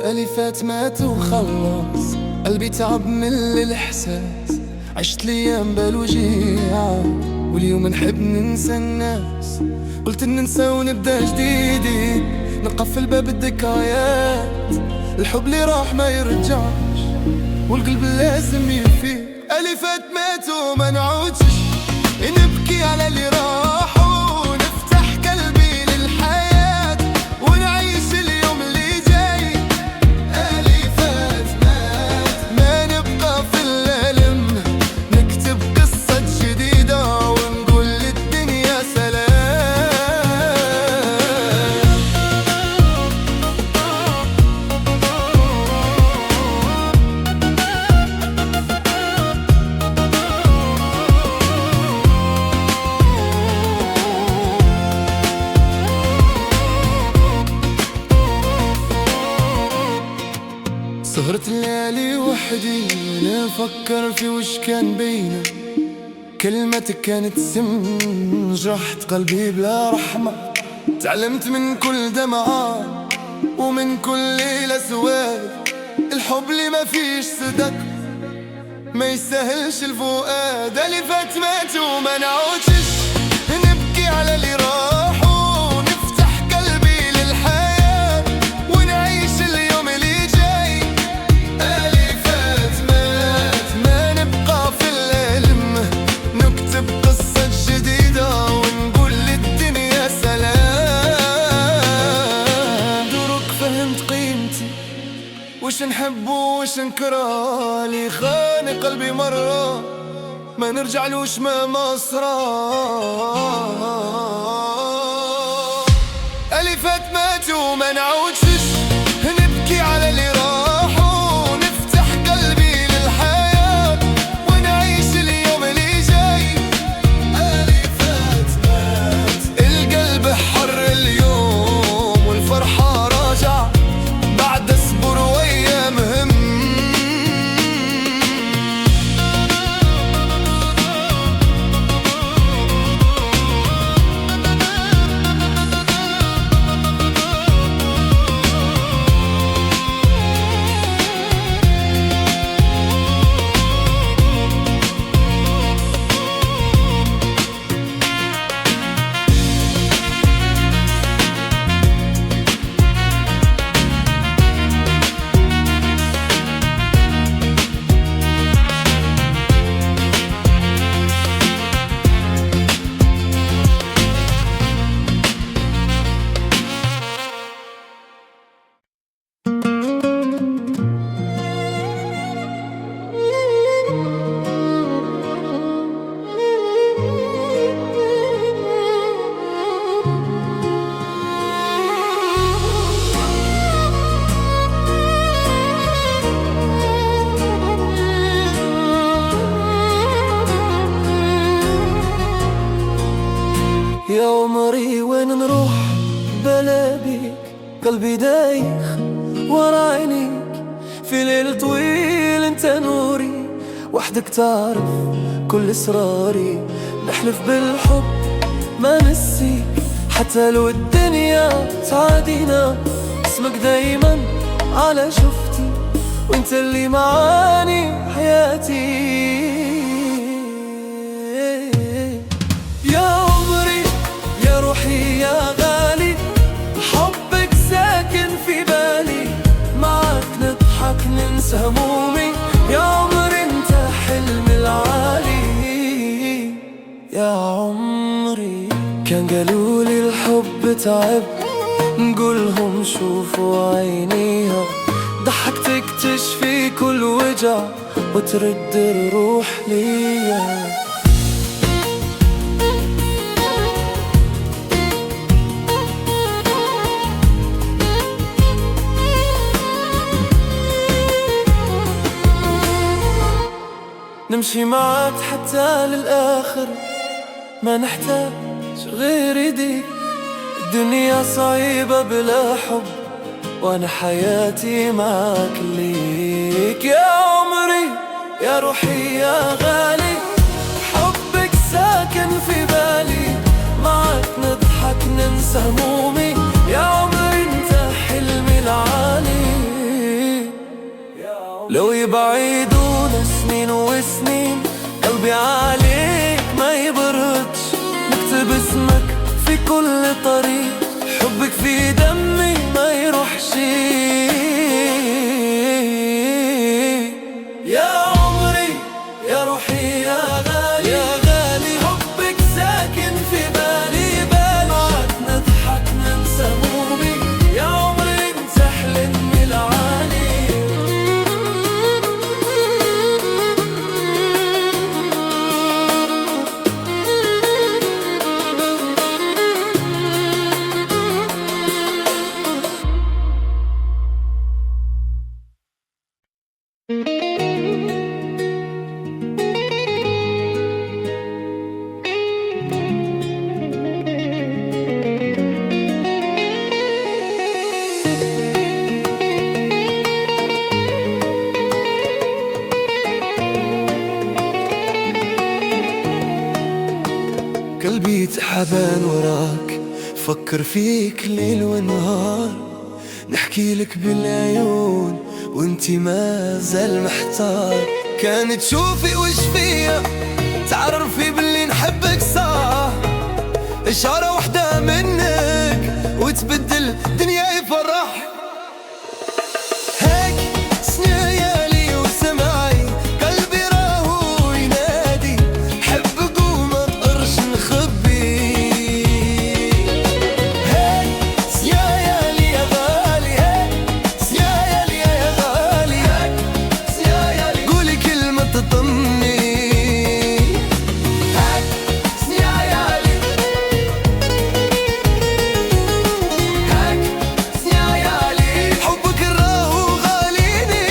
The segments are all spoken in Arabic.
ألفات مات وخلص، قلبي تعب من الإحساس. عشت الأيام بالوجيعة، واليوم نحب ننسى الناس. قلت ننسى ونبدا جديد، نقفل باب الذكريات. الحب اللي راح ما يرجعش، والقلب لازم يفيق. ألفات ماتوا ما نعودش، نبكي على اللي راح ونفتح قلبي للحياة، ونعيش اليوم اللي جاي. ألفات مات ما نبقى في الألم، نكتب قصة جديدة ونقول للدنيا سلام. سهرت الليالي وحدي نفكر في وش كان بينا. كلمتك كانت سم، جرحت قلبي بلا رحمة. تعلمت من كل دمعة ومن كل ليلة سواد، الحب اللي ما فيش صدق ما يستاهلش الفؤاد. ألفات مات وما نعودش، نبكي على اللي راح ونفتح قلبي للحياة، ونعيش اليوم اللي جاي. ألفات مات ما نبقى في الألم، نكتب قصة جديدة ونقول للدنيا سلام. دورك فهمت قيمتي، وش نحب وش نكره. اللي خاني قلبي مرة ما نرجعلوش مهما صرا. ألفات مات وما نعودش، نبكي على اللي راح ونفتح قلبي للحياة، ونعيش اليوم اللي جاي. ألفات مات القلب حر اليوم، والفرحة راجع بعد أسبوع وأيام هم. يا عمري وين نروح بلا بيك، قلبي دايخ ورا عينيك. في ليل طويل انت نوري، وحدك تعرف كل اسراري. نحلف بالحب ما نسيك، حتى لو الدنيا تعادينا. اسمك دايما على شفتي، وانت اللي معاني حياتي. يا عمري يا روحي يا غالي، حبك ساكن في بالي. معك نضحك ننسى همومي، يا عمري انت حلمي العالي. يا عمري كان قالولي الحب تعب، نقولهم شوفوا عينيها. ضحكتك تشفي كل وجع، وترد الروح ليا. نمشي معك حتى للآخر، ما نحتاج غير ايديك. الدنيا صعيبة بلا حب، وانا حياتي معك ليك. يا عمري يا روحي يا غالي، حبك ساكن في بالي. معك نضحك وانسى همومي، يا عمري انت حلمي العالي. لو يبعدونا سنين وسنين قلبي عليك ما يبردش، نكتب اسمك في كل طريق، حبك في دمي ما يروحش. يا عمري يا روحي يا غالي، يا غالي حبك ساكن في بالي، معاك نضحك ننسى همومي، يا عمري انت حلمي العالي. قلبي تعبان وراك، فكر فيك ليل ونهار، نحكي لك بالعيون وانتي ما زال محتار. كانت تشوفي وش فيا تعرفي باللي نحبك صح، إشارة واحدة منك وتبدل دنياي فرح. هيك سنيالي وسمعي قلبي راهو ينادي، حبك وما نقدرش نخبي. هيك سيايالي يا غالي، هيك سيايالي يا غالي، هيك سيايالي قولي كلمة تطمني. هيك سيايالي، هيك سيايالي حبك راهو غاليني.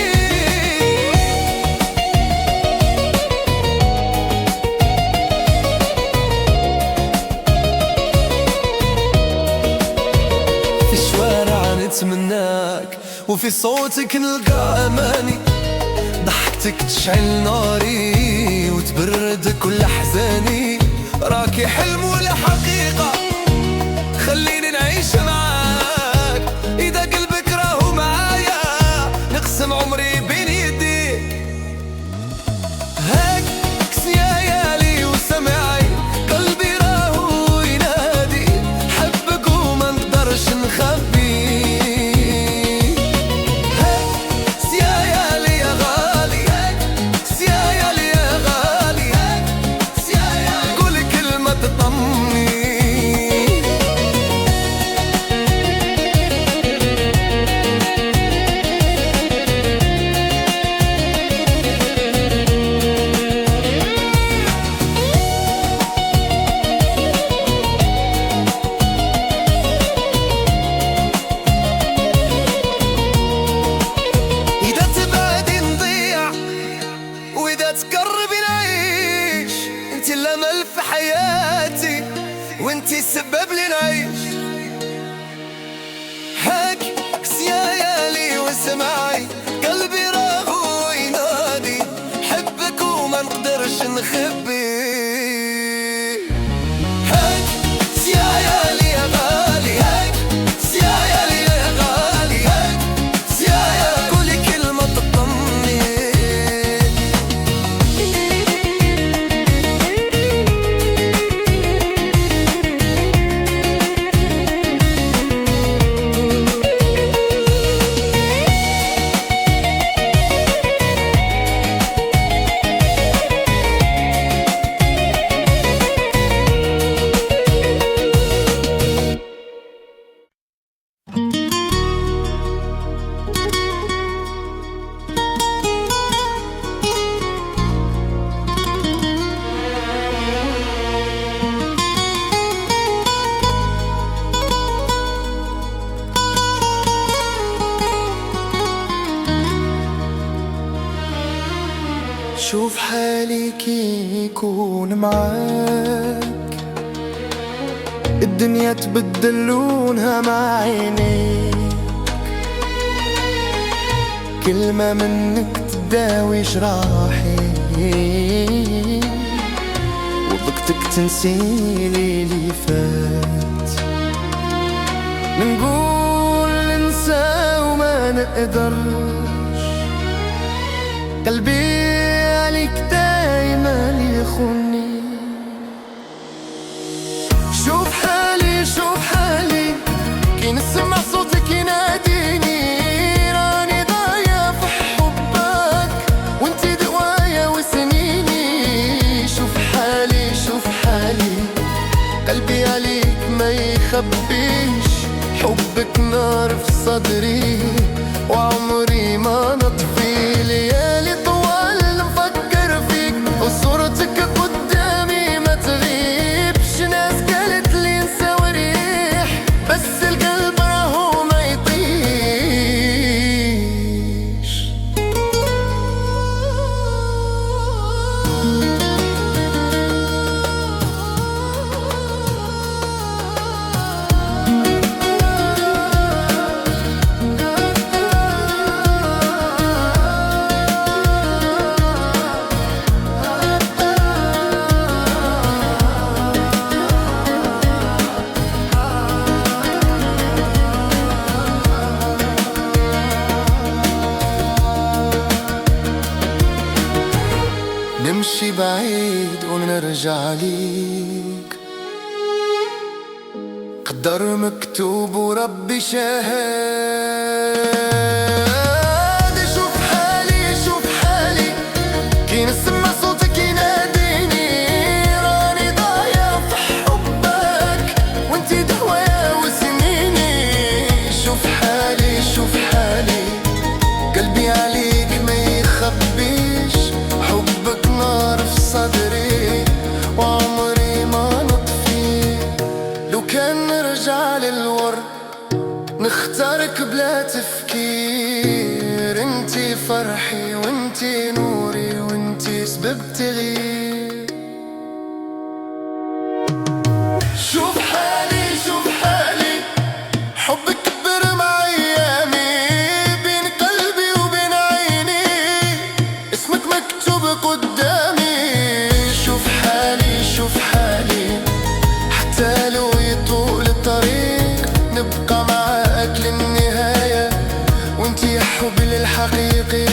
في الشوارع نتمناك وفي صوتك نلقى أماني، ضحكتك تشعل ناري وتبرد كل أحزاني. راكي حلم ولا حقيقة، خليني نعيش معاك، إذا قلبك راهو معايا نقسم عمري بين يديك. هيك سيايالي وسمعي قلبي راهو ينادي، حبك وما نقدرش نخبي. هيك سيايالي يا غالي، هيك سيايالي يا غالي، هيك سيايالي قولي كلمة تطمني. إذا تبعدي نضيع وإذا تقربي نعيش، انتي الأمل في حياتي وانتي السبب لي نعيش. هاك سيايالي وسمعي قلبي راهو ينادي، حبك وما نقدرش نخبي. هاك سيايالي يا غالي، هاك سيايالي يا غالي، هاك سيايالي قولي كلمة تطمني. شوف حالي كي يكون معاك، الدنيا تبدل لونها مع عينيك، كلمة منك تداوي جراحي، وضحكتك تنسيلي اللي فات. يقدرش. قلبي عليك دايما يخوني. شوف حالي شوف حالي كي نسمع صوتك يناديني، راني ضايع في حبك وانتي دوايا وسنيني. شوف حالي شوف حالي قلبي عليك ما يخبيش، حبك نار في صدري وعمري ما نطفي. ليالي طوال نفكر فيك وصورتك قدامي ما تغيبش. ناس قالت لي انسى وريح بس القلب راهو ما يطيش. نمشي بعيد ونرجع ليك، قدر مكتوب وربي شاهد. شوف حالي شوف حالي كي نسمع صوتك يناديني، راني ضايع في حبك وانتي دوايا وسنيني. شوف حالي شوف حالي قلبي عليك ما يخبيش، حبك نار في صدري وعمري ما نطفي. لو كان نرجع للورد نختارك بلا تفكير، انتي فرحي وانتي نوري وانتي سبب تغيير. شوف حالي شوف حالي حبك كبر مع ايامي، بين قلبي وبين عيني اسمك مكتوب قدامي. شوف حالي شوف حالي حتى لو يطول الطريق نبقى معاك للنهاية وانتي يا حبي الحقيقي.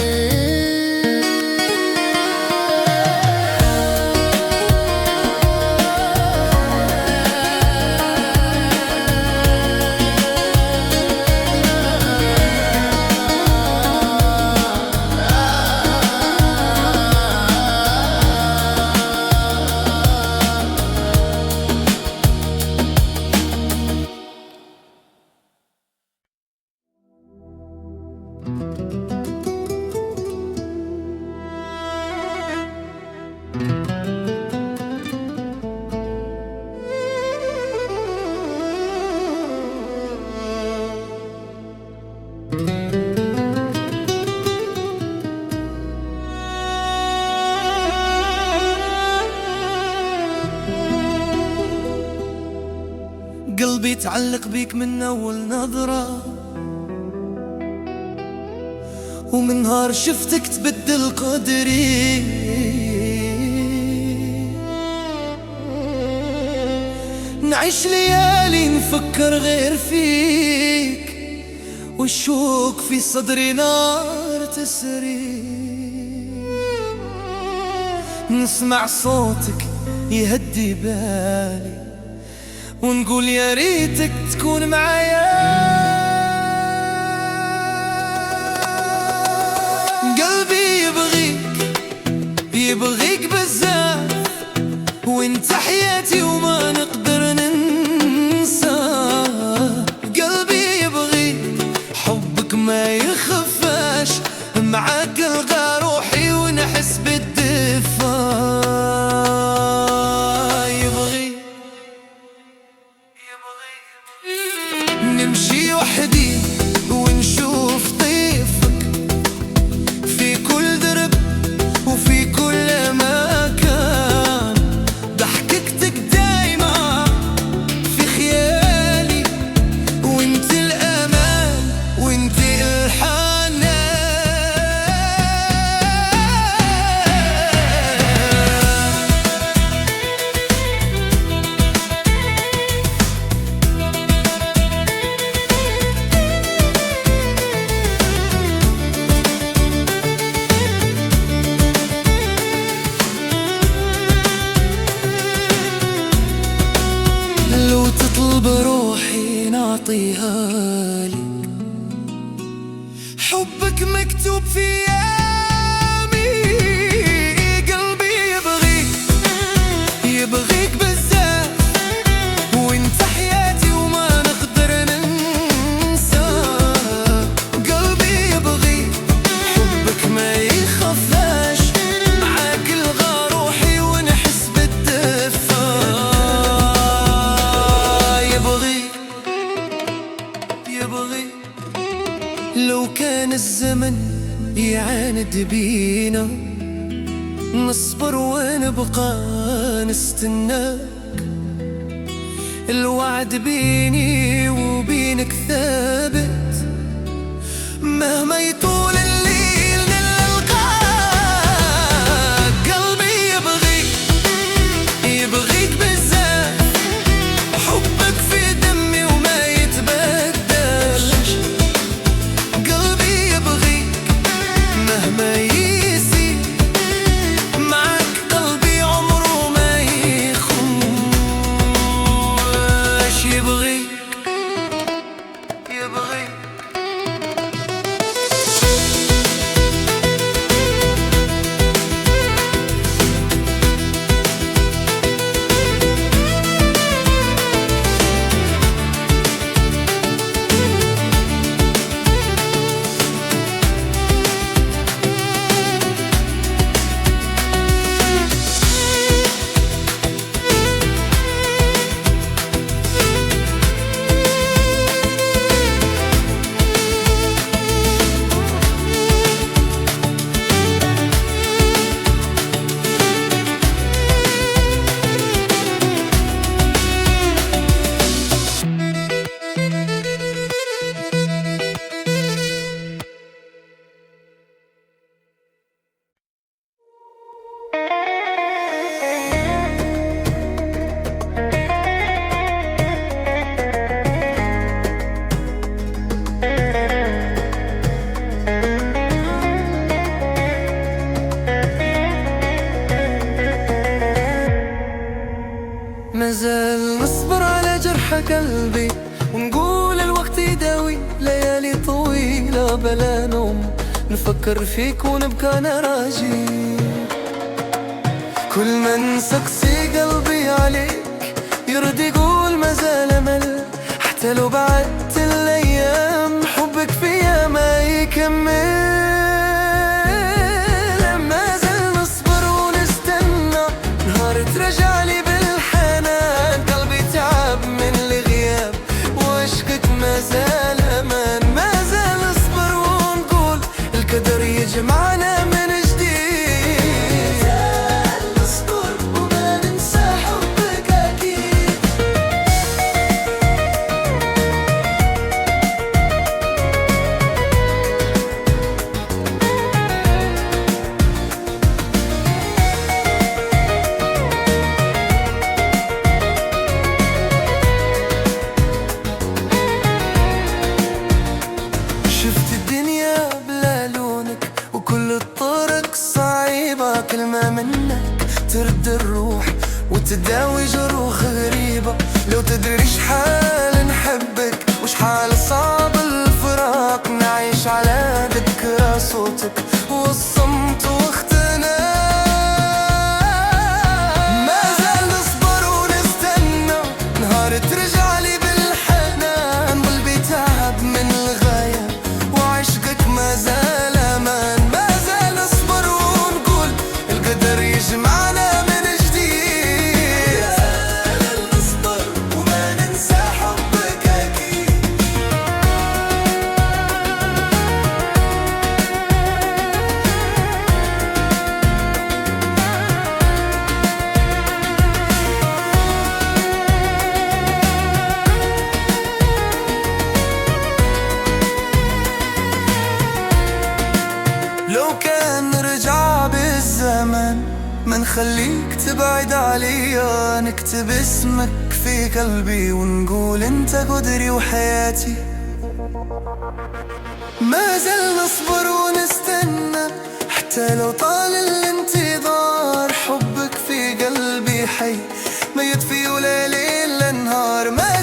قلبي تعلق بيك من أول نظرة، ومن نهار شفتك تبدل قدري. نعيش ليالي نفكر غير فيك، والشوق في صدري نار تسري. نسمع صوتك يهدي بالي ونقول يا ريتك تكون معايا. قلبي يبغيك يبغيك بزاف، وانت حياتي وما نقدر ننسى. قلبي يبغيك حبك ما يخفاش، معاك القى روحي ونحس بالدفا. نمشي وحدي ونشوف طيفك في كل درب وفي كل اطلب روحي نعطيها لك، حبك مكتوب في ايامي، قلبي يبغيك بالذات، وانت حياتي وما نقدر ننساك. قلبي يبغيك، حبك ما يخفاش، معاك الغى روحي ونحس بالدفا. يبغيك لو كان الزمن يعاند بينا، نصبر ونبقى نستناك. الوعد بيني وبينك ثابت، مهما يطول الليل نلقاك. قلبي يبغيك بالذات، حبك في دمي وما يتبدلش. قلبي يبغيك مهما يسير، معك قلبي عمره ما يخونش. يبغيك مازال نصبر على جرح قلبي، ونقول الوقت يداوي. ليالي طويلة بلا نوم، نفكر فيك ونبقى نراجي. كل ما نسقسي قلبي عليك، يرد يقول مازال أمل. حتى لو بعدت الأيام، حبك فيا ما يكمل. مازال نصبر ونستنى، نهار ترجعلي مازال أمان. مازال نصبر ونقول القدر يجمعنا من جديد. مازال نصبر وما ننسى حبك أكيد. كلمة منك ترد الروح وتداوي جروح غريبة. لو تدري شحال نحبك وشحال صعب الفراق، نعيش على ذكرى صوتك والصمت واختناق. مازال نصبر ونستنى، نهار ترجعلي بالحنان. قلبي تعب من الغاية وعشقك مازال أمان. مازال نصبر ونقول القدر يجمعنا من جديد. مازال نصبر وما ننسى حبك أكيد. لو كان نرجع بالزمن، ما نخليك تبعد عليا. نكتب اسمك في قلبي ونقول انت قدري وحياتي. ما زال نصبر ونستنى حتى لو طال الانتظار. حبك في قلبي حي، ما يطفي ولا ليل ولا نهار. ما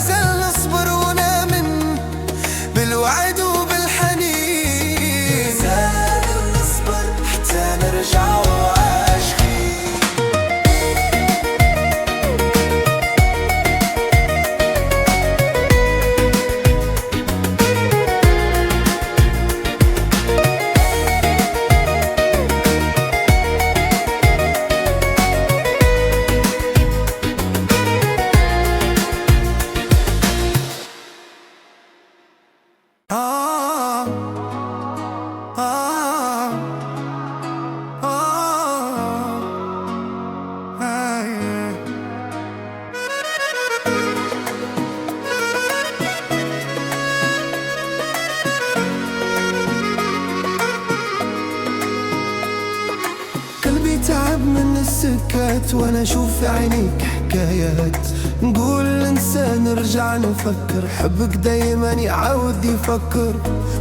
سكات وانا اشوف في عينيك حكايات. نقول ننسى نرجع نفكر، حبك دايما يعاود يفكر.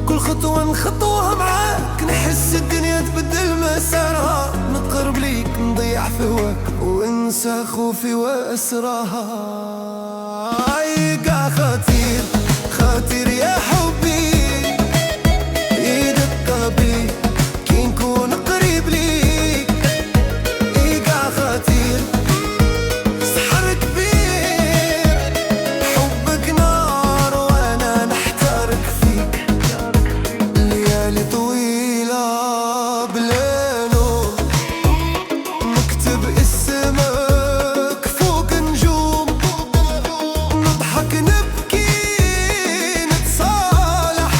كل خطوة نخطوها معاك نحس الدنيا تبدل مسارها. نتقرب ليك نضيع في هواك وانسى خوفي واسراها. يقع خطير خطير يا حبي، يدق بي كي نكون قريب ليك. يقع خطير سحر كبير، حبك نار وانا نحترق فيك. ليالي طويلة بليلو نكتب اسمك فوق نجوم. نضحك نبكي نتصالح،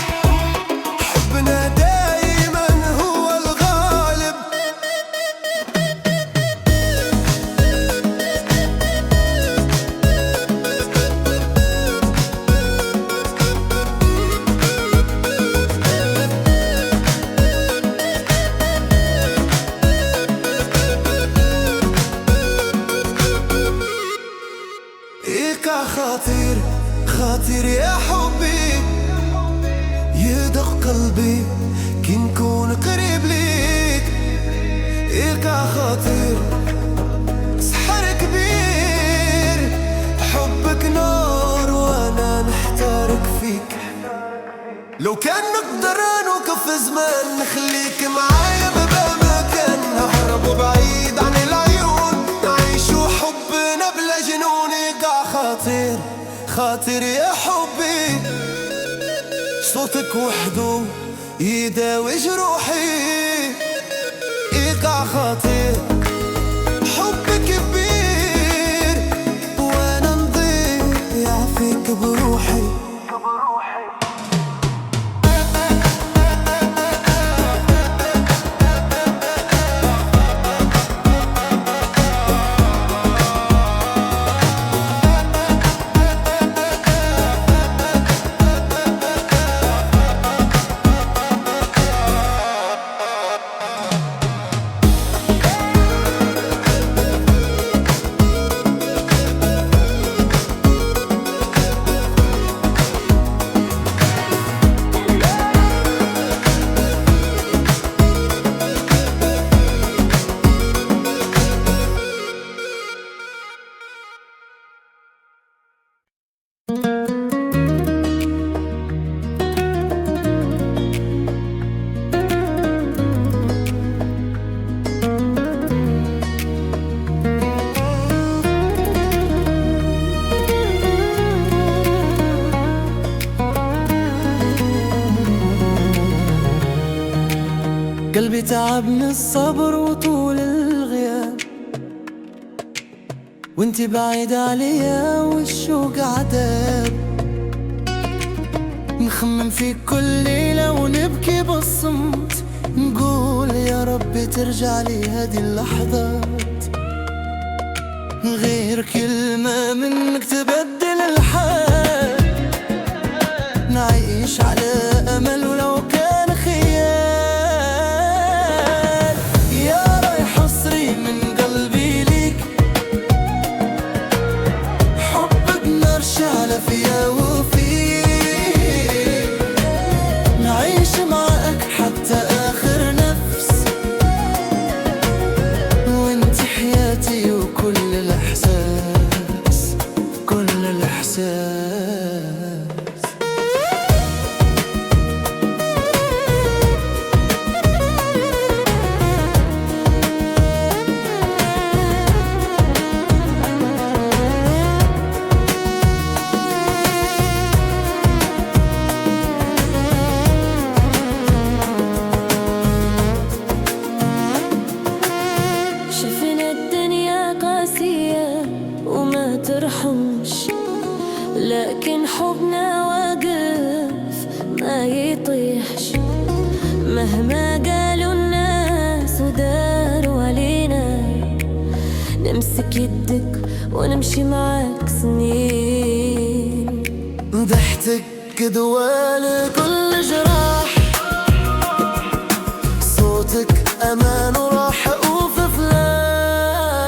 حبنا دايما هو الغالب. يقع خطير خطير يا حبي، يدق قلبي كي نكون قريب ليك. يقع خطير سحر كبير، حبك نار وانا نحترق فيك. لو كان نقدر نوقف زمان نخليك معايا ببا مكان. نهرب بعيد عن العيون نعيشوا حبنا بلا جنون. يقع خطير خطير يا حبي، صوتك وحده يداوي جروحي. يقع خطير حبك كبير وانا نضيع فيك بروحي. قلبي تعب من الصبر وطول الغياب، وانتي بعيدة عليا والشوق عذاب. نخمم فيك كل ليلة ونبكي بالصمت، نقول يا رب ترجع لي هذه اللحظات. غير كلمة منك تبدل الحال، نعيش على أمل ولو كان خيال. يا رايح أصري من قلبي ليك، حبك نار شعلة فيا وفيك. نعيش معك حتى آخر نفس، وانت حياتي وكل الإحساس كل الإحساس. شفنا الدنيا قاسية وما ترحمش، لكن حبنا واقف ما يطيحش. مهما قالوا الناس وداروا علينا، نمسك يدك ونمشي معاك سنين. ضحكتك دوال كل جراح، صوتك أمان وراحة وفي فلاح.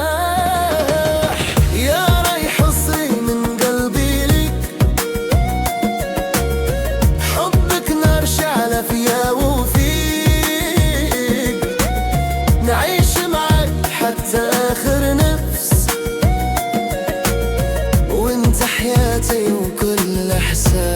وكل إحساس.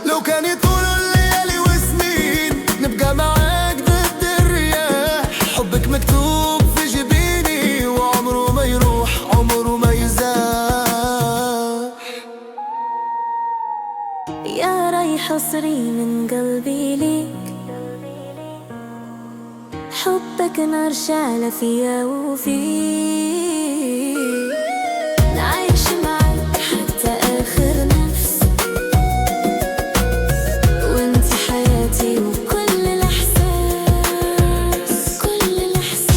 لو كان يطول الليالي وسنين نبقى معاك ضد الرياح. حبك مكتوب في جبيني وعمره ما يروح عمره ما يزاح. يا رايح عصري من قلبي ليك، حبك نار شعلة فيا وفيك. نعيش معاك حتى آخر نفس، وانت حياتي وكل الإحساس كل الإحساس.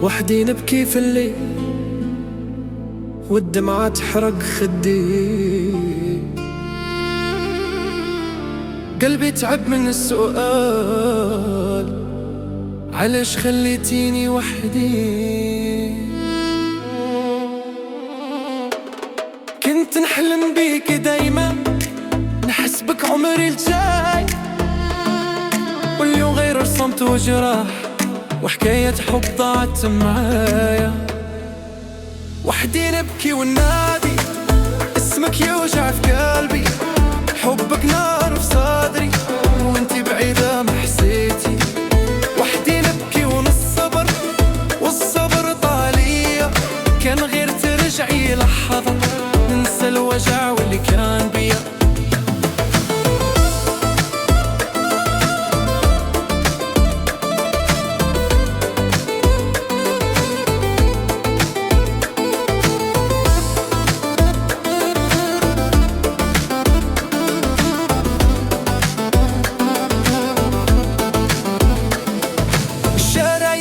وحدي نبكي في الليل والدمعة تحرق خدي. قلبي تعب من السؤال علاش خليتيني وحدي. كنت نحلم بيك دايما، نحس بك عمري الجاي، واليوم غير رسمت وجراح وحكاية حب ضاعت معايا. وحدي نبكي وننادي اسمك يوجع في قلبي. حبك نار في صدري وانتي بعيدة ما حسيتي. وحدي نبكي ونصبر والصبر طالية. كان غير ترجعي لحظة ننسى الوجع واللي كان بيا.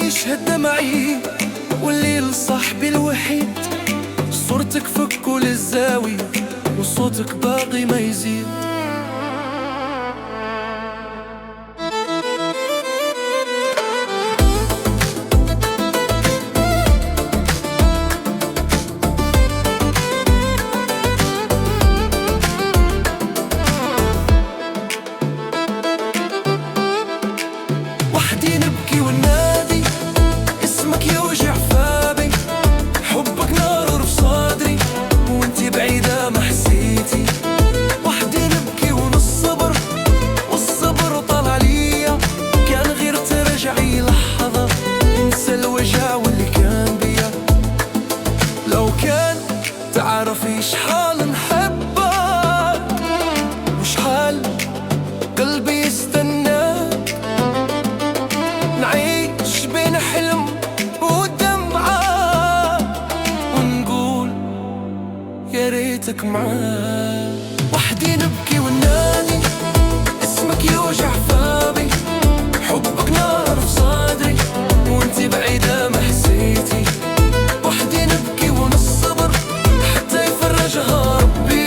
يشهد معي والليل صاحبي الوحيد. صورتك في كل الزاوية وصوتك باقي ما يزيد. وحدي نبكي وننادي اسمك يوجع فابي. حبك نار في صدري وانتي بعيدة ما حسيتي. وحدي نبكي ونصبر والصبر طال ليا. كان غير ترجعي لحظة ننسى الوجع واللي كان بيا. لو كان تعرفي شحال نحبك وشحال قلبي يستناك. نعيش بين حلم ودمعة ونقول يا ريتك معاك. وحدي نبكي وننادي اسمك يوجع فابي. حبك نار في صدري وانتي بعيدة ما حسيتي. وحدي نبكي ونصبر حتى يفرجها ربي.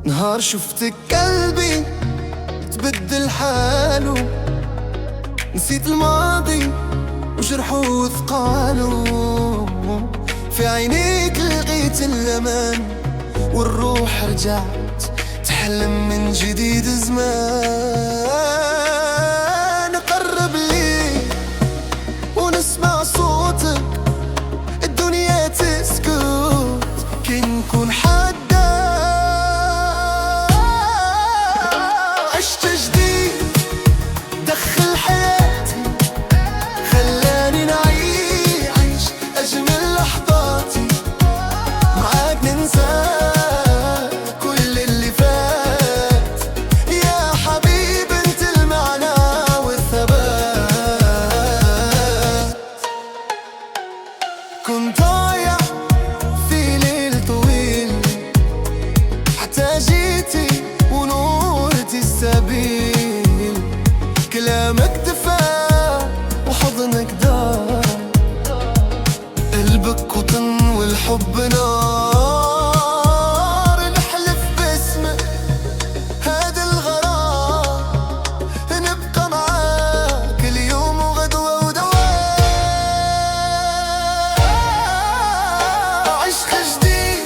نهار شفتك قلبي تبدل حاله، نسيت الماضي وجرحه وثقاله. في عينيك لقيت الأمان والروح رجعت تحلم من جديد. زمان قرب لي ونسمع صوتك، الدنيا تسكت كي نكون حدا. عشت جديد دخل حياتي، خلاني نعيش أجمل لحظاتي. معاك ننسى كل اللي فات، يا حبيب انت المعنى والثبات. كنت ضايع في ليل طويل حتى جيتي ونورتي السبيل. كلامك دفا وحضنك دار، قلبك وطن والحب نار. نحلف باسمك هذا الغرام، نبقى معاك اليوم وغدوة ودوام. عشق جديد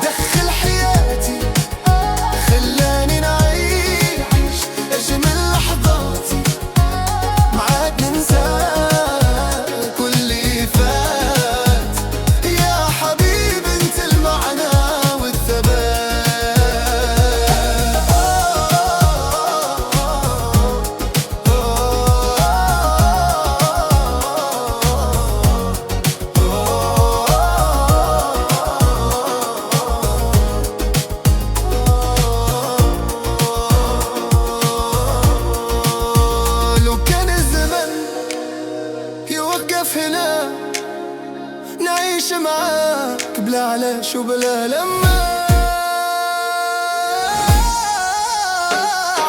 دخل حياتي، خلاني نعيش أجمل لحظاتي. معاك ننسى كل اللي فات، يا حبيب انت المعنى والثبات. لو كان الزمن يوقف هنا، نعيش معاك بلا علاش وبلا لما.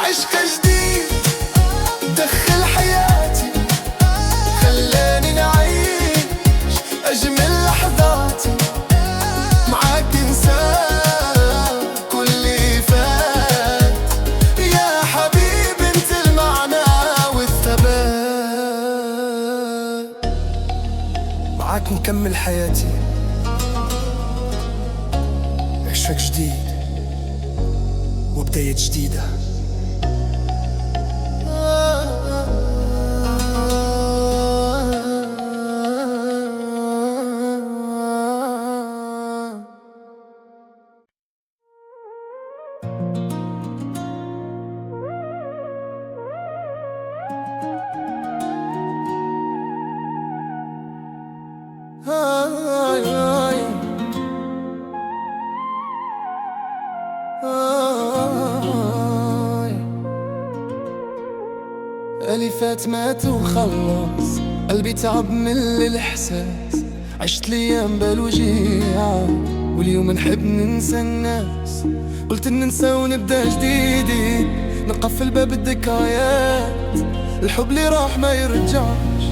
عشق جديد دخل حياتي، خلاني نعيش أجمل لحظاتي. معاك ننسى كل اللي فات، يا حبيب انت المعنى والثبات. معاك نكمل حياتي، عشق جديد وبداية جديدة. ألفات مات وخلص، قلبي تعب من الإحساس. عشت الأيام بالوجيعة واليوم نحب ننسى الناس. قلت ننسى ونبدا جديد، نقفل باب الذكريات. الحب اللي راح ما يرجعش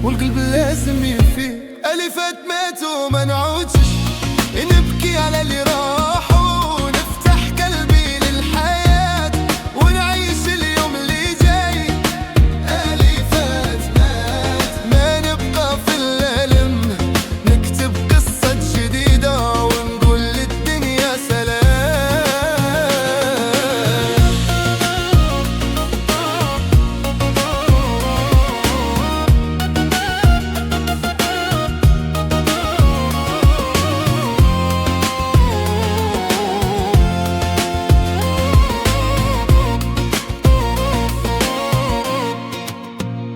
والقلب لازم يفيق. ألفات ماتوا ما نعودش، نبكي على اللي راح ونفتح قلبي للحياة ونعيش اليوم اللي جاي. ألفات مات ما نبقى في الألم، نكتب قصة جديدة ونقول للدنيا سلام.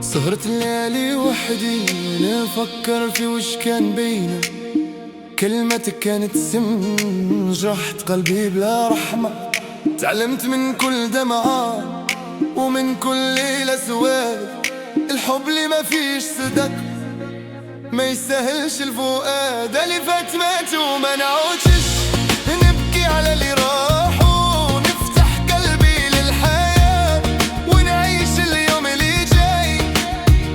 سهرت الليالي وحدي نفكر في وش كان بينا. كلمتك كانت سم جرحت قلبي بلا رحمة. تعلمت من كل دمعة ومن كل ليلة سواد، الحب اللي ما فيش صدق ما يستاهلش الفؤاد. ألفات مات وما نعودش، نبكي على اللي راح ونفتح قلبي للحياة ونعيش اليوم اللي جاي.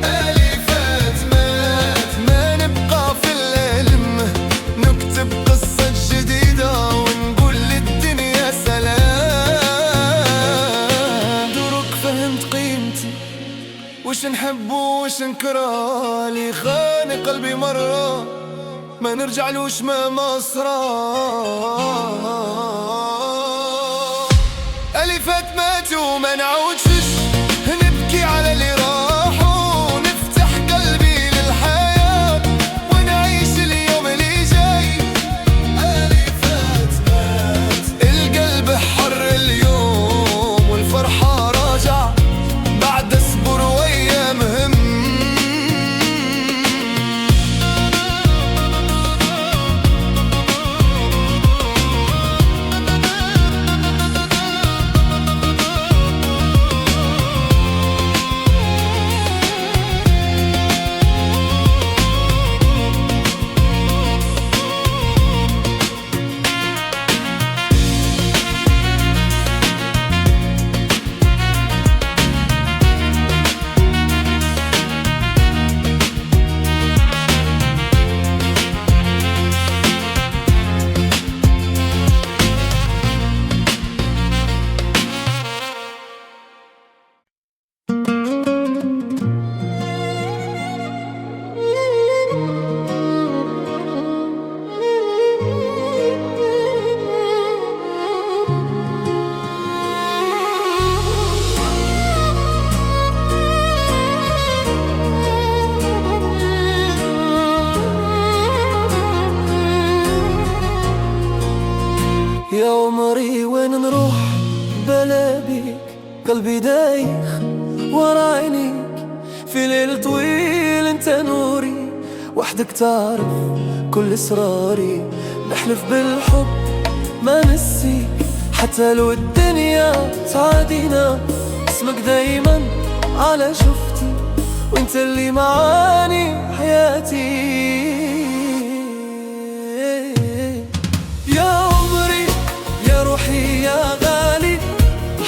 ألفات مات ما نبقى في الألم، نكتب قصة جديدة ونقول للدنيا نحبوش نكرالي خاني قلبي مرة ما نرجعلوش ما مصرى ألفات ماتوا ما نعودش نبكي على اللي راحوا نفتح قلبي للحياة ونعيش اليوم اللي جاي ألفات مات القلب حر اليوم والفرحة راجع بعد أسبوع وأيامهم يا عمري وين نروح بلا بيك قلبي دايخ ورا عينيك في ليل طويل انت نوري وحدك تعرف كل اسراري نحلف بالحب ما نسيك حتى لو الدنيا تعادينا اسمك دايما على شفتي وانت اللي معاني حياتي روحي يا غالي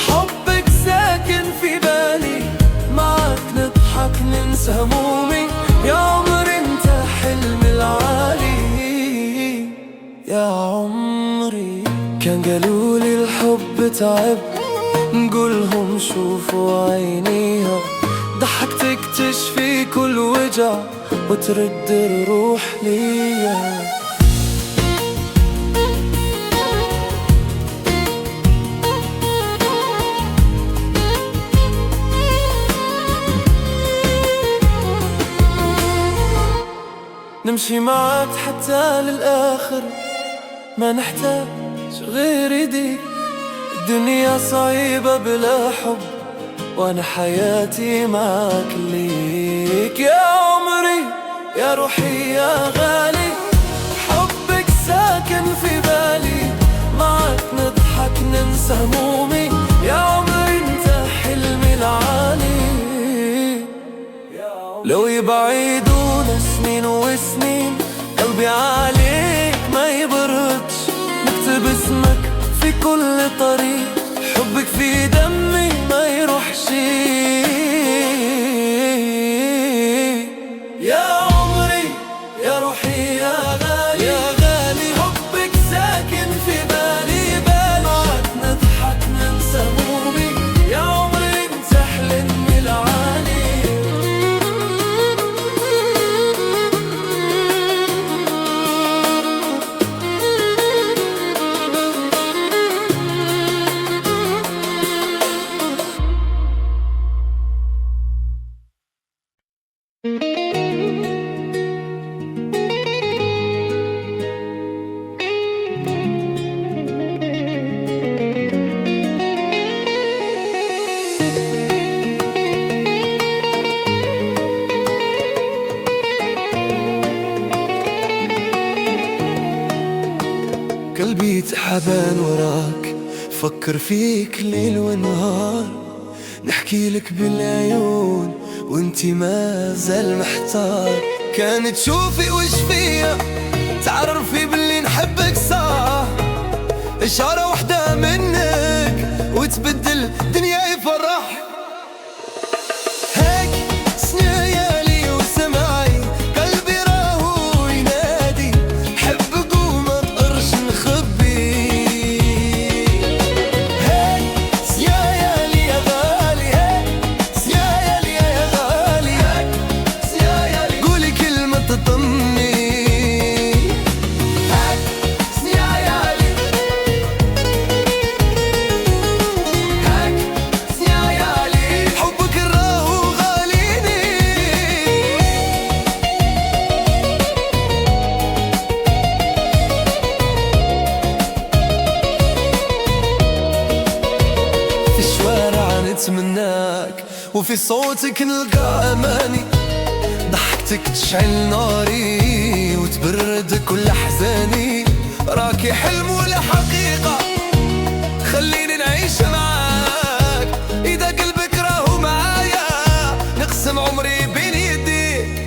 حبك ساكن في بالي معك نضحك ننسى همومي يا عمري انت حلمي العالي يا عمري كان قالولي الحب تعب نقولهم شوفوا عينيها ضحكتك تشفي كل وجع وترد الروح ليا نمشي معك حتى للآخر ما نحتاج غير ايديك الدنيا صعيبة بلا حب وانا حياتي معك ليك يا عمري يا روحي يا غالي حبك ساكن في بالي معك نضحك ننسى همومي يا عمري انت حلمي العالي لو يبعدونا سنين وسنين قلبي عليك ما يبردش نكتب اسمك في كل طريق حبك في دمي ما يروحش يا عمري يا روحي يا غالي يا غالي حبك ساكن في بالي معك نضحك ننسى همومي يا عمري انت حلمي العالي قلبي تعبان وراك فكر فيك ليل ونهار نحكي لك بالعيون وانتي ما زال محتار كانت تشوفي وش فيا تعرفي باللي نحبك صح إشارة واحدة منك وتبدل دنيا يفرح هيك سنيالي وسمعي قلبي راهو ينادي حبك وما تقرش نخبي هيك سيالي يا غالي هيك سيالي يا غالي الشوارع نتمناك، وفي صوتك نلقى أماني. ضحكتك تشعل ناري وتبرد كل أحزاني. راكي حلم ولا حقيقة، خليني نعيش معاك. إذا قلبك راهو معايا نقسم عمري بين يديك.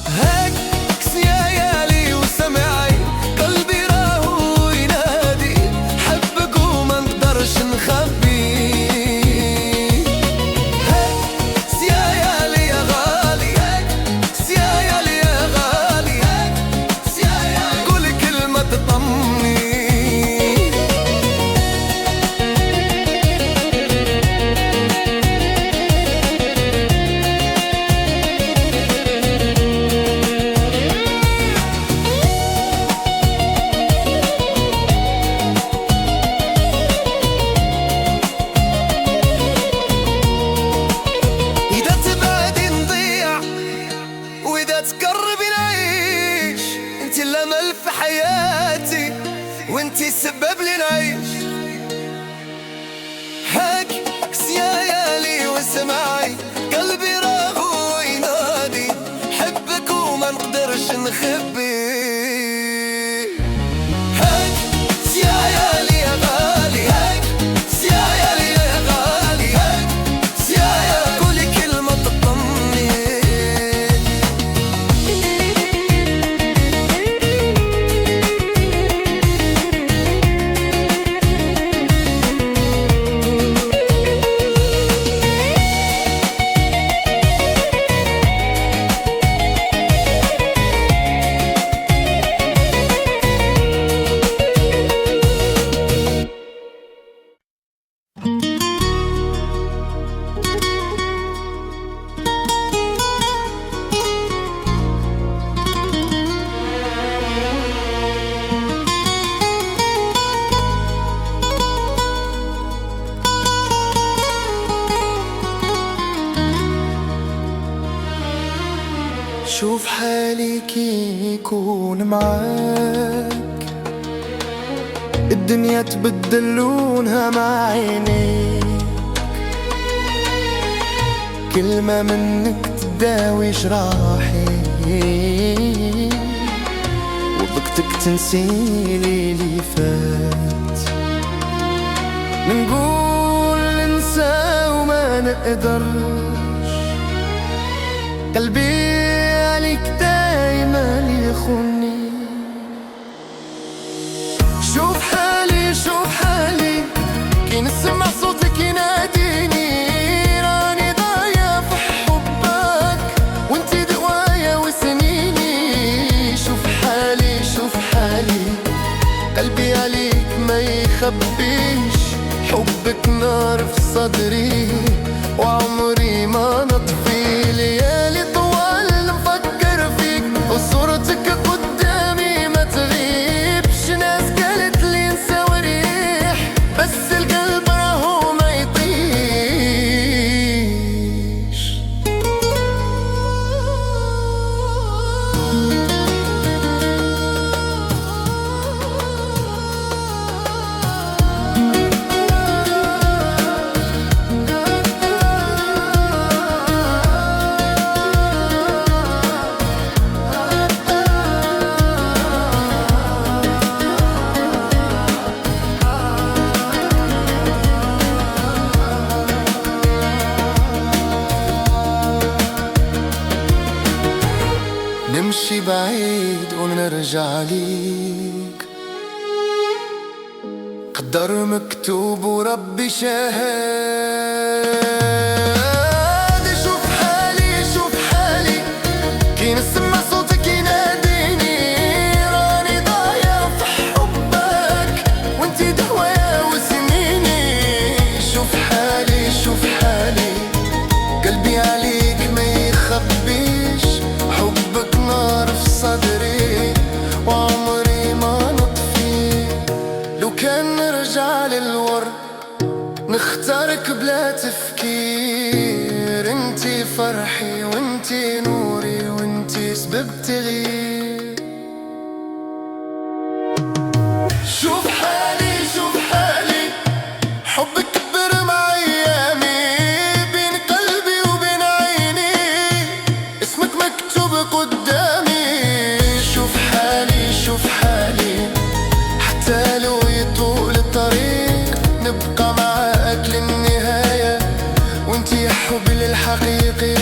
هاك يالي وسمعي قلبي راهو ينادي، حبك وما نقدرش نخبي. هاك يالي يا غالي، هاك يالي يا غالي، هاك قولي كلمة تطمني. تقربي نعيش، انتي الامل في حياتي وانتي السبب لي نعيش. هاك يالي وسمعي قلبي راهو ينادي، حبك وما نقدرش نخبي. هاك يالي يا غالي، هاك يالي يا غالي، هاك قولي كلمة تطمني. شوف حالي كي يكون معاك، الدنيا تبدل لونها مع عينيك. كلمة منك تداوي جراحي، وضحكتك تنسيلي اللي فات. نقول ننسى وما نقدرش، قلبي عليك دايما يخوني. شوف حالي شوف حالي كي نسمع صوتك يناديني. راني ضايع في حبك وانتي دوايا وسنيني. شوف حالي شوف حالي قلبي عليك ما يخبيش. حبك نار في صدري وعمري ما نطفي. ليالي طوال نفكر فيك وصورتك قدامي ما تغيبش. ناس قالت لي انسى وريح، بس القلب راهو ما يطيش. نمشي بعيد ونرجع ليك، قدر مكتوب وربي شاهد. شوف حالي شوف حالي كي نسمع صوتك يناديني. راني ضايع في حبك وانتي دوايا وسنيني. شوف حالي شوف حالي قلبي عليك ما يخبيش. حبك نار في صدري وعمري ما نطفي. لو كان نرجع للورد نختارك بلا تفكير. انتي فرحي وانتي نوري وانتي سبب تغيير. شوف حالي حبك حقيقي.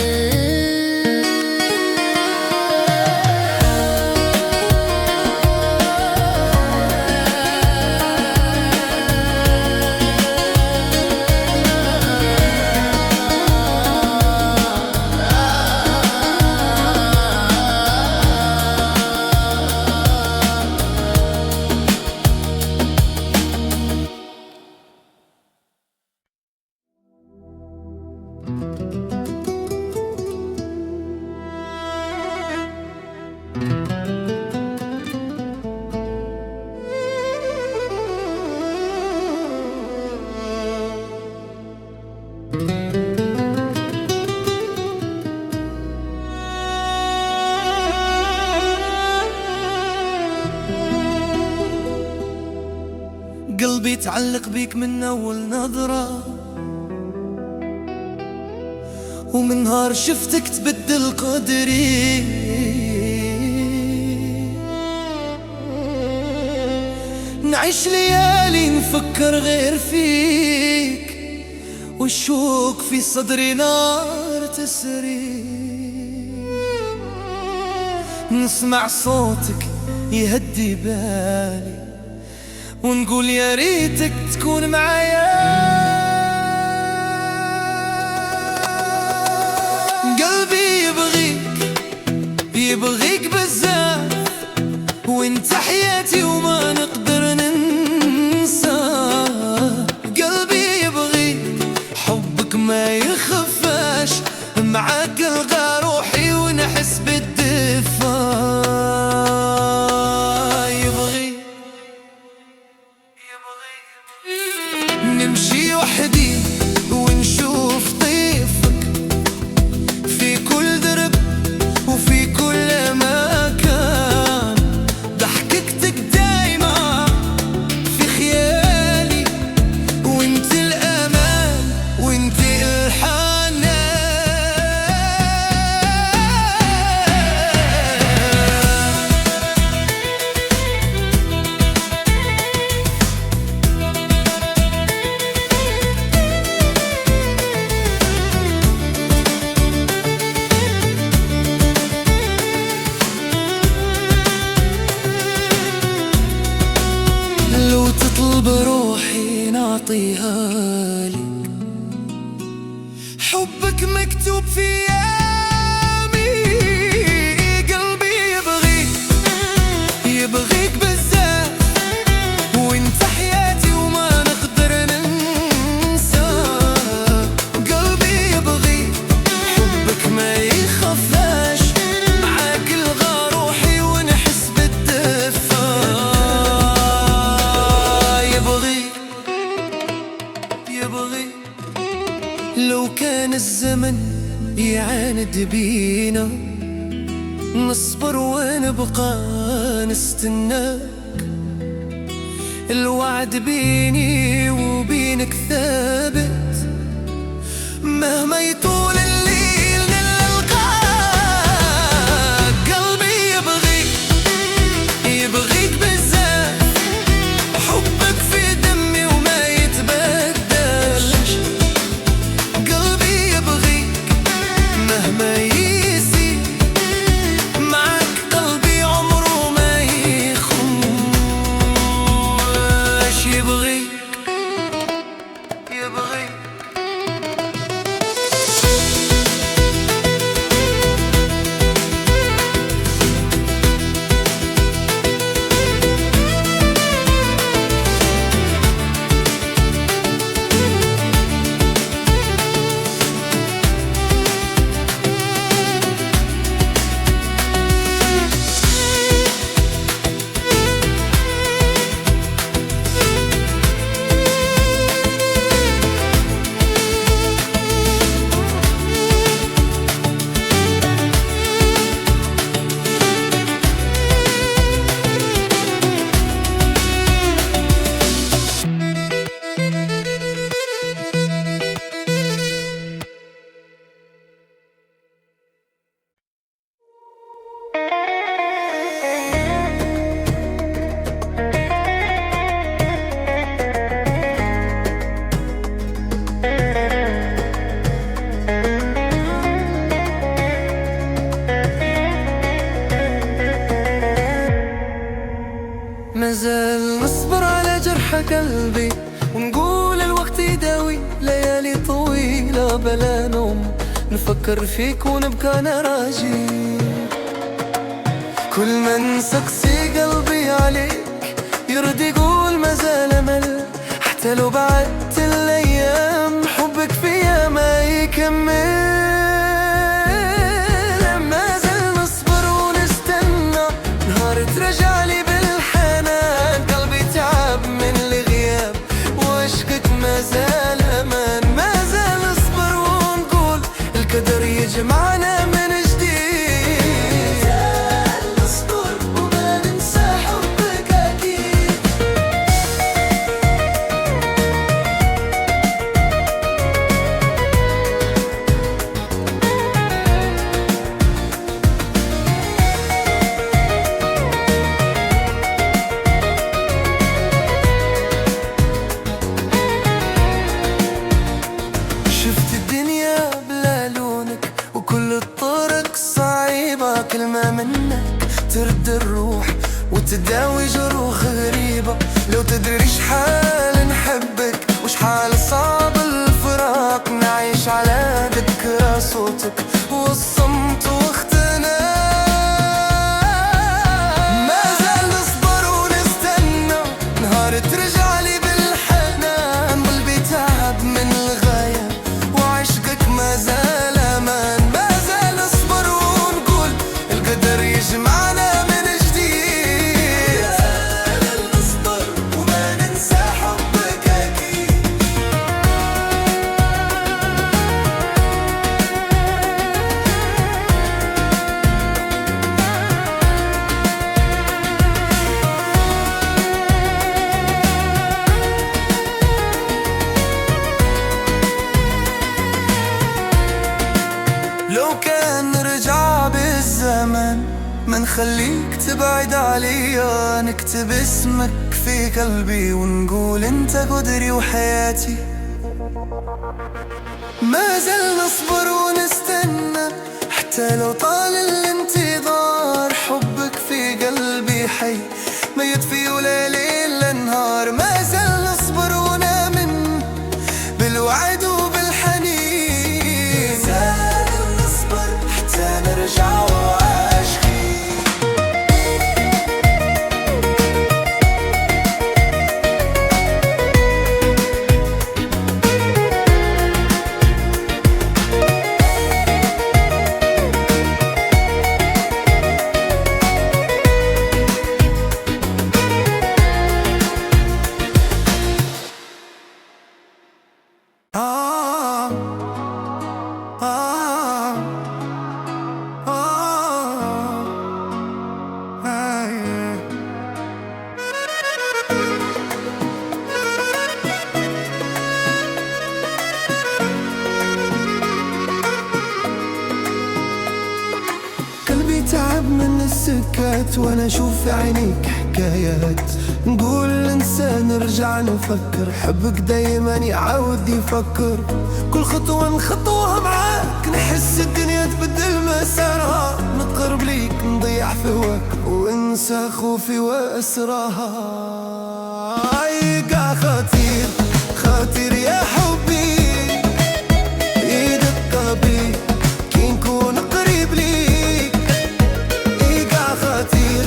قلبي تعلق بيك من أول نظرة، ومن نهار شفتك تبدل قدري. نعيش ليالي نفكر غير فيك، والشوق في صدري نار تسري. نسمع صوتك يهدي بالي، ونقول يا ريتك تكون معايا. قلبي يبغيك بزاف، وانت حياتي وما نقدر ننسى. قلبي يبغيك، حبك ما يخفاش، معاك الغى روحي ونحس بالدفا. نمشي وحدي ونشوف طيفك في كل درب وفي كل مكان. ضحكتك دايما في خيالي، وانت الأمان وانت الحنان. لو تطلب روحي نعطيها لك، حبك مكتوب في يامي. قلبي يبغيك بزاف، وانت حياتي وما نقدر ننسى. قلبي يبغيك، حبك ما يخفاش، معاك الغى روحي ونحس بالدفا. لو كان الزمن يعاند بينا، نصبر ونبقى نستناك. الوعد بيني وبينك ثابت، مهما يطول الليل نلقاك. قلبي يبغيك بزاف، حبك في دمي وما يتبدلش. قلبي يبغيك مهما يزيد، معك قلبي عمره ما يخونش. يبغيك ونقول الوقت يداوي ليالي طويلة بلا نوم، نفكر فيك ونبقى نراجي. كل ما نسقسي قلبي عليك يرد يقول مازال امل، حتى لو بعدت الايام حبك فيا ما يكمل. مازال نصبر ونستنى نهار ترجعلي بالحنان، قلبي تعب من الغياب وعشقك مازال امان. مازال نصبر ونقول القدر يجمعنا من جديد، نصبر وما ننسى حبك اكيد. شفت الدنيا بلا لونك وكل الطرق صعيبة، كلمة منك ترد الروح وتداوي جروح غريبة. لو تدري شحال نحبك وشحال صعب الفراق، نعيش على ذكرى صوتك والصمت واختناق. مازال نصبر ونستنى نهار ترجعلي بالحنان، قلبي تعب من الغاية وعشقك مازال امان. مازال نصبر ونقول القدر يجمعنا من جديد، نصبر وما ننسى حبك اكيد. لو كان نرجع بالزمن ما نخليك تبعد عليا، نكتب اسمك في قلبي ونقول انت قدري وحياتي. ما زال نصبر ونستنى حتى لو طال الانتظار، حبك في قلبي حي ما يطفي ولا ليل لا نهار. ما زال نصبر ونامن بالوعد وبالحنين، زال نصبر حتى نرجع وعاشقين. قلبي تعب من السكات وانا اشوف في عينيك حكايات، نقول ننسى نرجع نفكر، حبك دايما يعاود يفكر. كل خطوة نخطوها معاك نحس الدنيا تبدل مسارها، نقرب ليك نضيع في هواك وانسى خوفي واسراها. يقع خطير خطير يا حبي يدق بي كي نكون قريب ليك. يقع خطير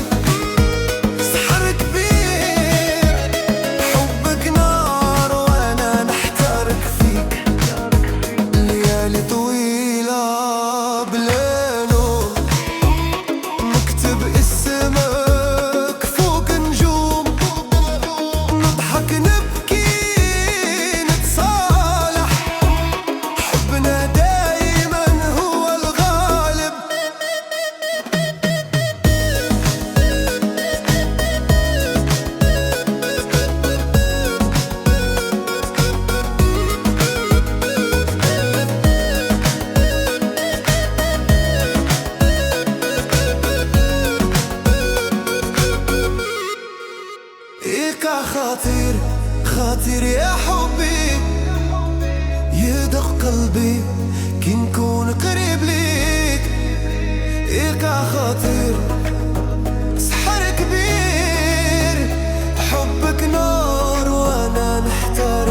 سحر كبير حبك نار وانا نحترق فيك. ليالي طويلة بليلو نكتب اسمك فوق نجوم، نضحك نبكي نتصالح، حبنا دايما هو الغالب. يقع خطير خطير يا حبي يدق قلبي كي نكون قريب ليك. يقع خطير سحر كبير حبك نار وانا نحتار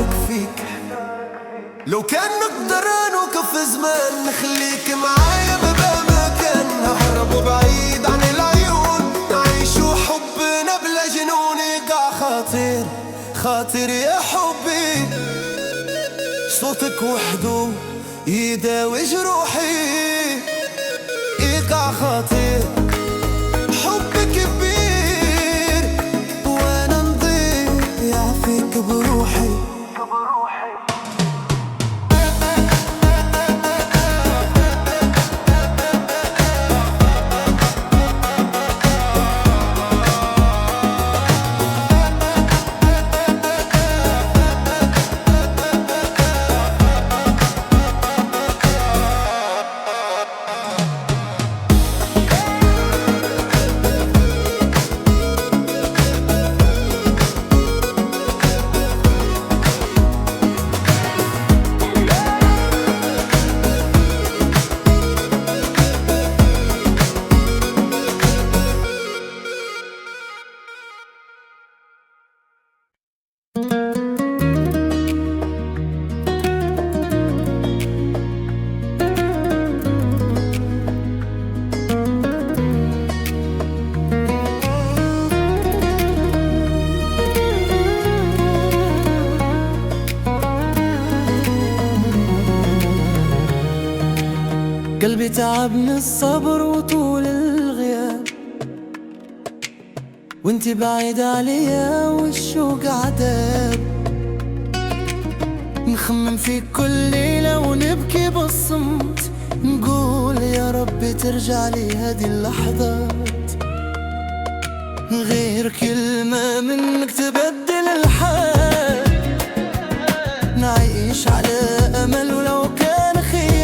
لو كان نقدر نوقف زمان نخليك معايا ببقى مكان، ههرب بعيد عن العيون نعيشوا حبنا بلا جنون. يقع خاطر خاطر يا حبي صوتك وحده يداوي جروحي. يقع خاطر حبك كبير وانا نضيع فيك بروحي. قلبي تعب من الصبر وطول الغياب، وانتي بعيدة عليا والشوق عذاب. نخمم فيك كل ليلة ونبكي بالصمت، نقول يا رب ترجع لي هذه اللحظات. غير كلمة منك تبدل الحال، نعيش على أمل ولو كان خيال.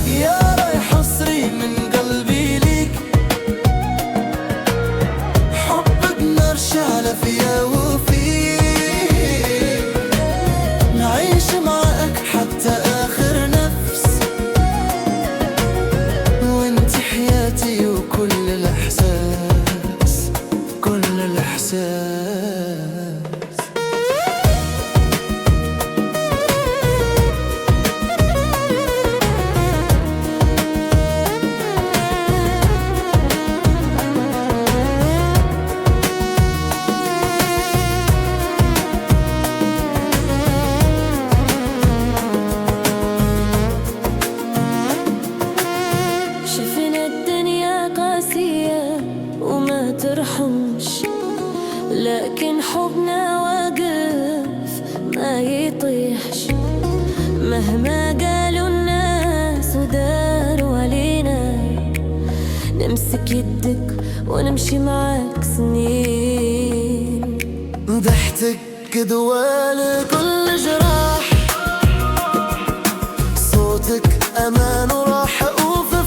يا رايح أصري من قلبي ليك، حبك نار شعلة فيا وفيك. نعيش معاك حتى آخر نفس، وانت حياتي وكل الإحساس كل الإحساس. شفنا الدنيا قاسية وما ترحمش، لكن حبنا واقف ما يطيحش. مهما قالوا الناس وداروا علينا، نمسك يدك ونمشي معاك سنين. ضحكتك دوا كل جراح، صوتك أمان وراحة وفلاح.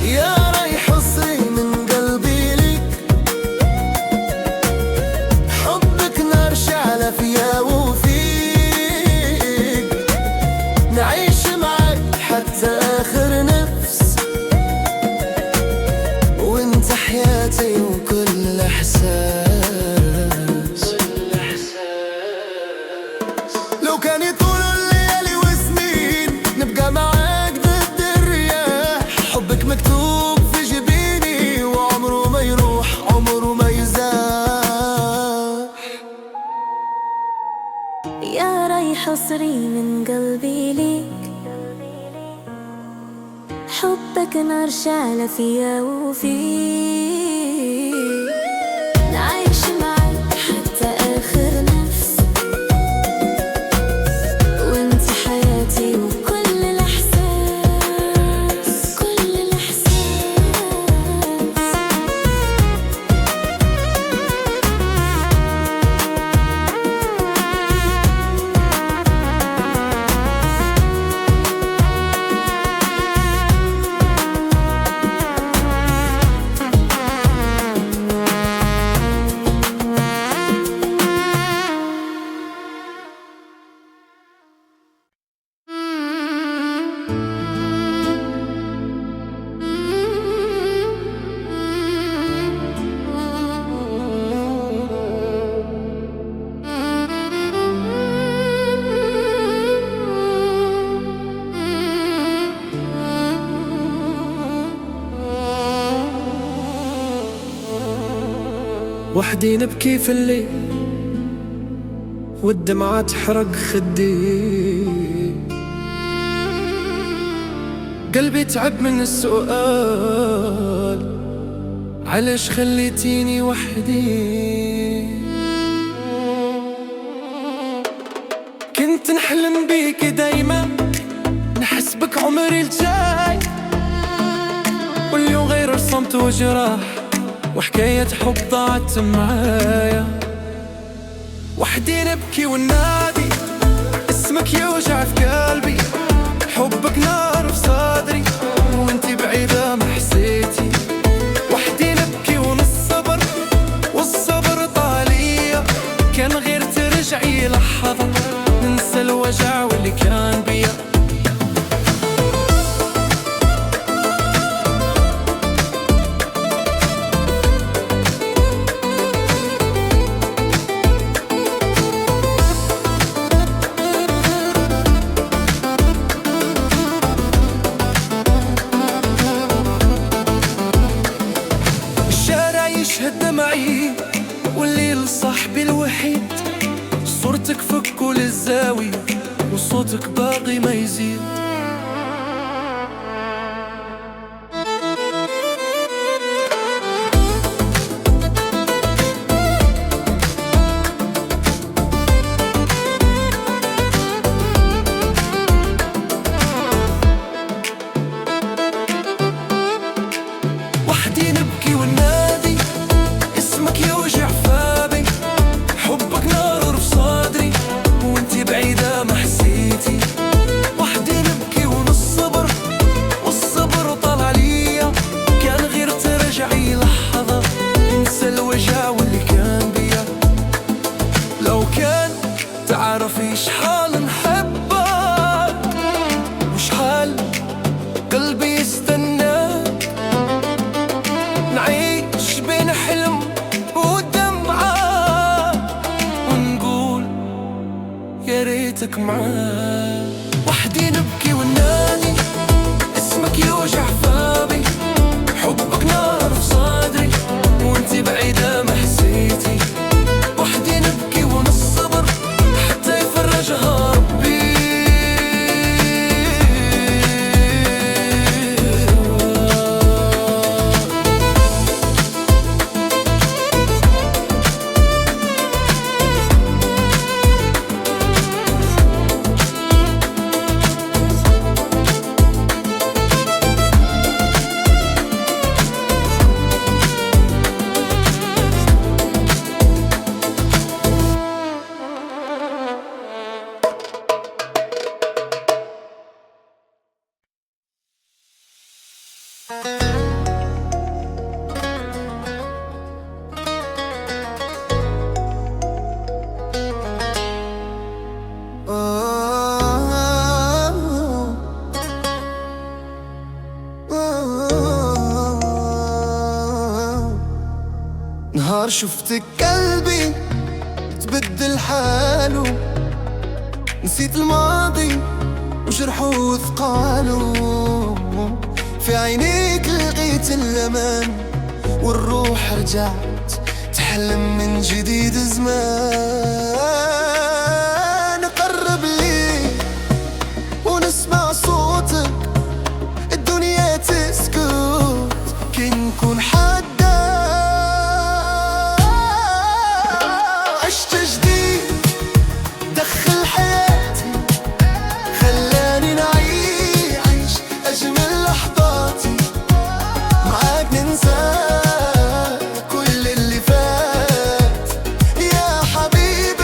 يا رايح أصري من قلبي ليك، حبك نار شعلة فيا وفيك. نعيش معاك حتى آخر نفس، وانت حياتي وكل الإحساس. لو كان يطول الليالي وسنين نبقى معاك ضد الرياح. حبك مكتوب في جبيني وعمره ما يروح عمره ما يزاح. يا رايح أصري من قلبي ليك، حبك نار شعلة فيا وفيك. نعيش معاك حتى آخر نفس، وانت حياتي وكل الإحساس كل الإحساس. وحدي نبكي في الليل والدمعة تحرق خدي، قلبي تعب من السؤال علاش خليتيني وحدي. كنت نحلم بيك دايما، نحس بك عمري الجاي، واليوم غير رسمت وجراح وحكاية حب ضاعت معايا. وحدي نبكي وننادي اسمك يوجع في قلبي، حبك نار في صدري وانتي بعيدة ما حسيتي. وحدي نبكي ونصبر والصبر طالية، كان غير ترجعي لحظة ننسى الوجع واللي كان بيا. يشهد دمعي والليل صاحبي الوحيد، صورتك في كل الزاوية وصوتك باقي ما يزيد. وحدي نبكي وننادي اسمك يوجع فابي، حبك نار في صدري وانتي بعيدة ما حسيتي. وحدي نبكي ونصبر والصبر طال ليا، كان غير ترجعي لحظة ننسى الوجع واللي كان بيا. لو كان تعرفي شحال نحبك وشحال قلبي يستناك، نعيش بين حلم ودمعة ونقول يا ريتك معاه. وحدي نبكي وننادي اسمك يوجع فابي، حبك نار في صدري وانتي بعيدة ما حسيتي. وحدي نبكي ونصبر حتى يفرجها ربي. نهار شفتك قلبي تبدل حاله، نسيت الماضي وجرحه وثقاله، في عينيك لقيت الأمان والروح رجعت تحلم من جديد. زمان قرب لي ونسمع صوتك، الدنيا تسكت كي نكون حدا. عشت جديد دخل حياتي، خلاني نعيش أجمل لحظاتي معاك، ننسى كل اللي فات يا حبيبي.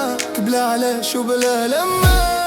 معاك بلا علاش وبلا لما.